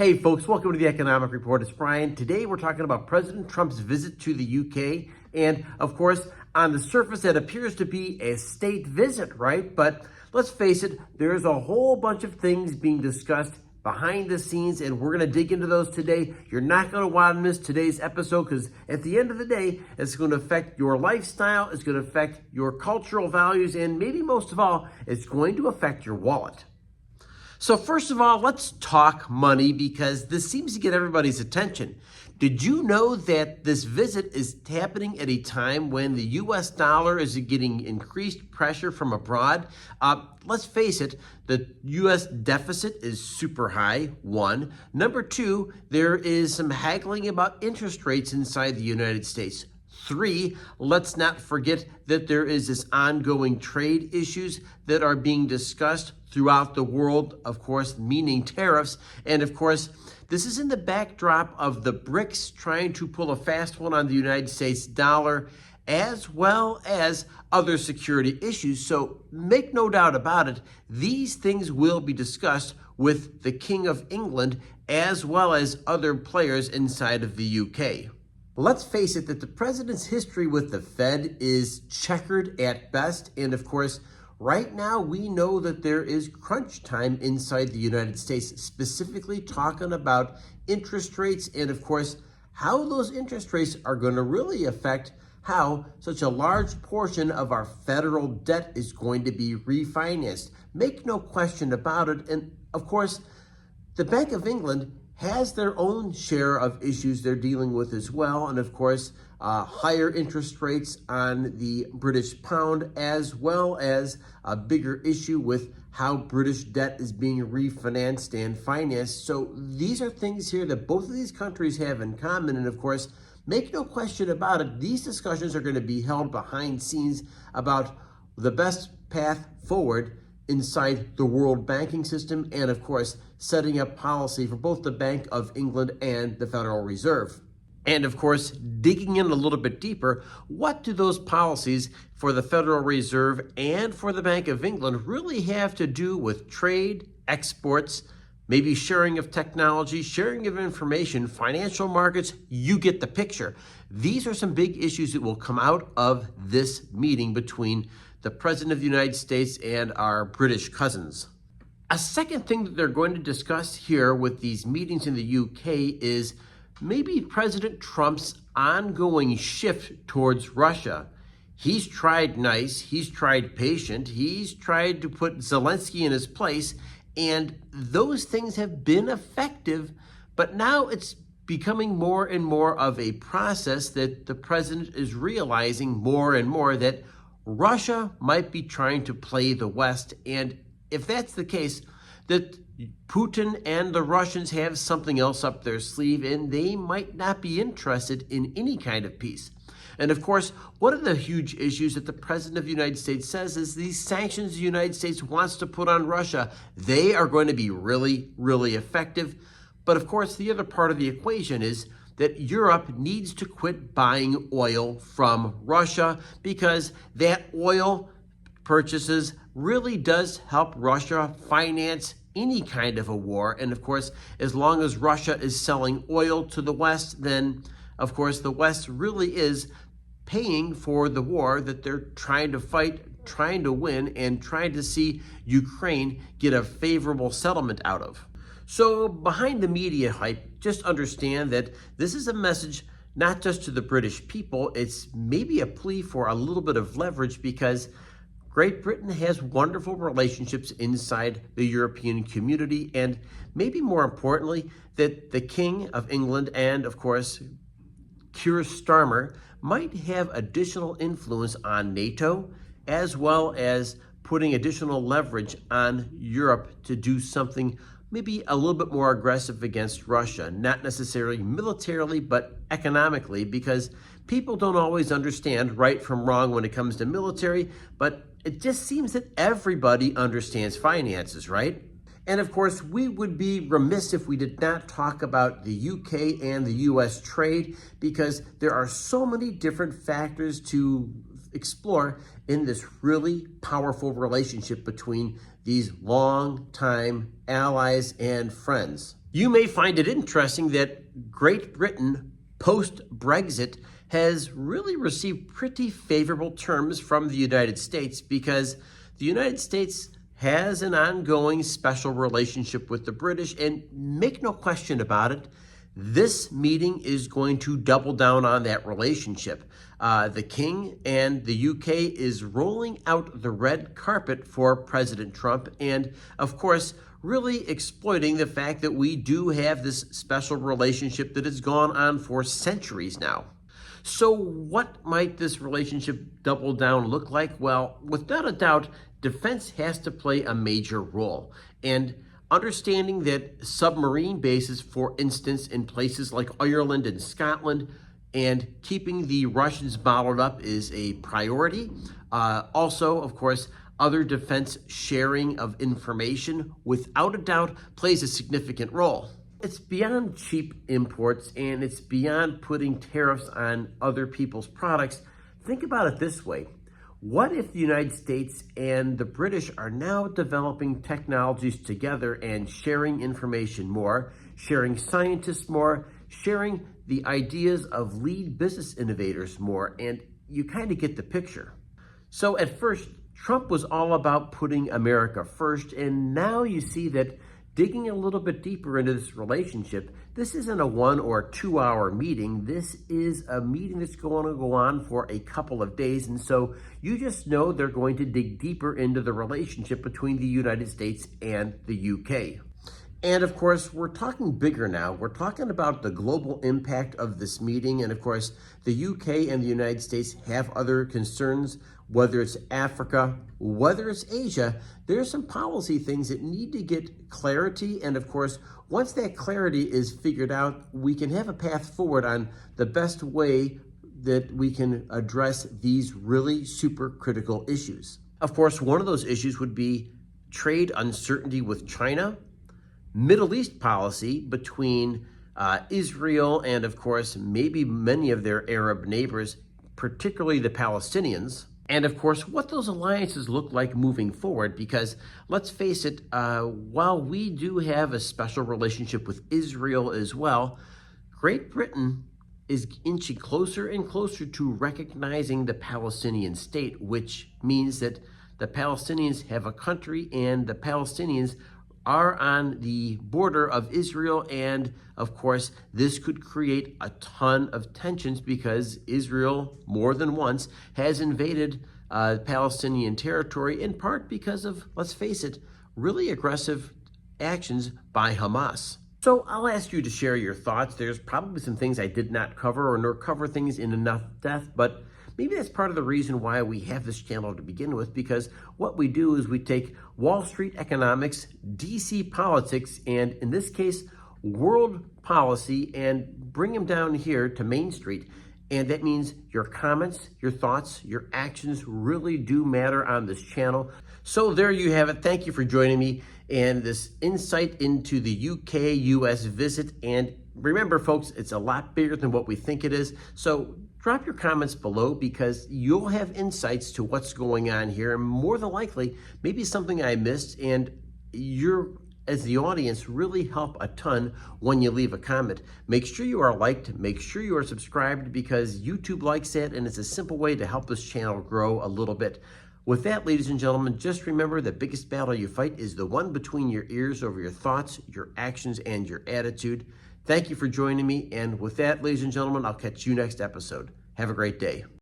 Hey folks, welcome to the Economic Report. It's Brian. Today we're talking about President Trump's visit to the UK. And of course, on the surface, that appears to be a state visit, right? But let's face it, there's a whole bunch of things being discussed behind the scenes, and we're going to dig into those today. You're not going to want to miss today's episode because at the end of the day, it's going to affect your lifestyle, it's going to affect your cultural values, and maybe most of all, it's going to affect your wallet. So first of all, let's talk money because this seems to get everybody's attention. Did you know that this visit is happening at a time when the US dollar is getting increased pressure from abroad? Let's face it, the US deficit is super high, one. Number two, there is some haggling about interest rates inside the United States. Three, let's not forget that there is this ongoing trade issues that are being discussed throughout the world, of course, meaning tariffs. And of course, this is in the backdrop of the BRICS trying to pull a fast one on the United States dollar, as well as other security issues. So make no doubt about it, these things will be discussed with the King of England, as well as other players inside of the UK. Let's face it that the president's history with the Fed is checkered at best. And of course, right now we know that there is crunch time inside the United States, specifically talking about interest rates and of course, how those interest rates are going to really affect how such a large portion of our federal debt is going to be refinanced. Make no question about it. And of course, the Bank of England has their own share of issues they're dealing with as well. And of course, higher interest rates on the British pound, as well as a bigger issue with how British debt is being refinanced and financed. So these are things here that both of these countries have in common. And of course, make no question about it, these discussions are going to be held behind scenes about the best path forward inside the world banking system, and of course, setting up policy for both the Bank of England and the Federal Reserve. And of course, digging in a little bit deeper, what do those policies for the Federal Reserve and for the Bank of England really have to do with trade, exports, maybe sharing of technology, sharing of information, financial markets? You get the picture. These are some big issues that will come out of this meeting between the President of the United States and our British cousins. A second thing that they're going to discuss here with these meetings in the UK is maybe President Trump's ongoing shift towards Russia. He's tried nice, he's tried patient, he's tried to put Zelensky in his place, and those things have been effective, but now it's becoming more and more of a process that the president is realizing more and more that Russia might be trying to play the West. And if that's the case, that Putin and the Russians have something else up their sleeve and they might not be interested in any kind of peace. And of course, one of the huge issues that the President of the United States says is these sanctions the United States wants to put on Russia, they are going to be really, really effective. But of course, the other part of the equation is that Europe needs to quit buying oil from Russia because that oil purchases really does help Russia finance any kind of a war. And of course, as long as Russia is selling oil to the West, then of course the West really is paying for the war that they're trying to fight, trying to win, and trying to see Ukraine get a favorable settlement out of. So behind the media hype, just understand that this is a message not just to the British people, it's maybe a plea for a little bit of leverage because Great Britain has wonderful relationships inside the European community, and maybe more importantly, that the King of England and of course Keir Starmer might have additional influence on NATO, as well as putting additional leverage on Europe to do something maybe a little bit more aggressive against Russia, not necessarily militarily, but economically, because people don't always understand right from wrong when it comes to military, but it just seems that everybody understands finances, right? And of course, we would be remiss if we did not talk about the UK and the US trade, because there are so many different factors to explore in this really powerful relationship between these long-time allies and friends. You may find it interesting that Great Britain, post-Brexit, has really received pretty favorable terms from the United States because the United States has an ongoing special relationship with the British, and make no question about it, this meeting is going to double down on that relationship. The King and the UK is rolling out the red carpet for President Trump, and of course, really exploiting the fact that we do have this special relationship that has gone on for centuries now. So what might this relationship double down look like? Well, without a doubt, defense has to play a major role. And understanding that submarine bases, for instance, in places like Ireland and Scotland, and keeping the Russians bottled up is a priority. Also, of course, other defense sharing of information, without a doubt, plays a significant role. It's beyond cheap imports, and it's beyond putting tariffs on other people's products. Think about it this way. What if the United States and the British are now developing technologies together and sharing information more, sharing scientists more, sharing the ideas of lead business innovators more, and you kind of get the picture. So at first, Trump was all about putting America first, and now you see that digging a little bit deeper into this relationship, this isn't a 1 or 2 hour meeting. This is a meeting that's going to go on for a couple of days, and so you just know they're going to dig deeper into the relationship between the United States and the UK. And of course, we're talking bigger now. We're talking about the global impact of this meeting. And of course, the UK and the United States have other concerns, whether it's Africa, whether it's Asia. There's some policy things that need to get clarity. And of course, once that clarity is figured out, we can have a path forward on the best way that we can address these really super critical issues. Of course, one of those issues would be trade uncertainty with China, Middle East policy between Israel and, of course, maybe many of their Arab neighbors, particularly the Palestinians, and, of course, what those alliances look like moving forward, because let's face it, while we do have a special relationship with Israel as well, Great Britain is inching closer and closer to recognizing the Palestinian state, which means that the Palestinians have a country and the Palestinians are on the border of Israel, and of course this could create a ton of tensions because Israel more than once has invaded Palestinian territory, in part because of, let's face it, really aggressive actions by Hamas. So I'll ask you to share your thoughts. There's probably some things I did not cover or nor cover things in enough depth, but maybe that's part of the reason why we have this channel to begin with, because what we do is we take Wall Street economics, DC politics, and in this case, world policy, and bring them down here to Main Street. And that means your comments, your thoughts, your actions really do matter on this channel. So there you have it. Thank you for joining me and this insight into the UK-US visit. And remember, folks, it's a lot bigger than what we think it is. So drop your comments below because you'll have insights to what's going on here. And more than likely, maybe something I missed, and you're, as the audience, really help a ton when you leave a comment. Make sure you are liked, make sure you are subscribed, because YouTube likes that, and it's a simple way to help this channel grow a little bit. With that, ladies and gentlemen, just remember the biggest battle you fight is the one between your ears over your thoughts, your actions, and your attitude. Thank you for joining me, and with that, ladies and gentlemen, I'll catch you next episode. Have a great day.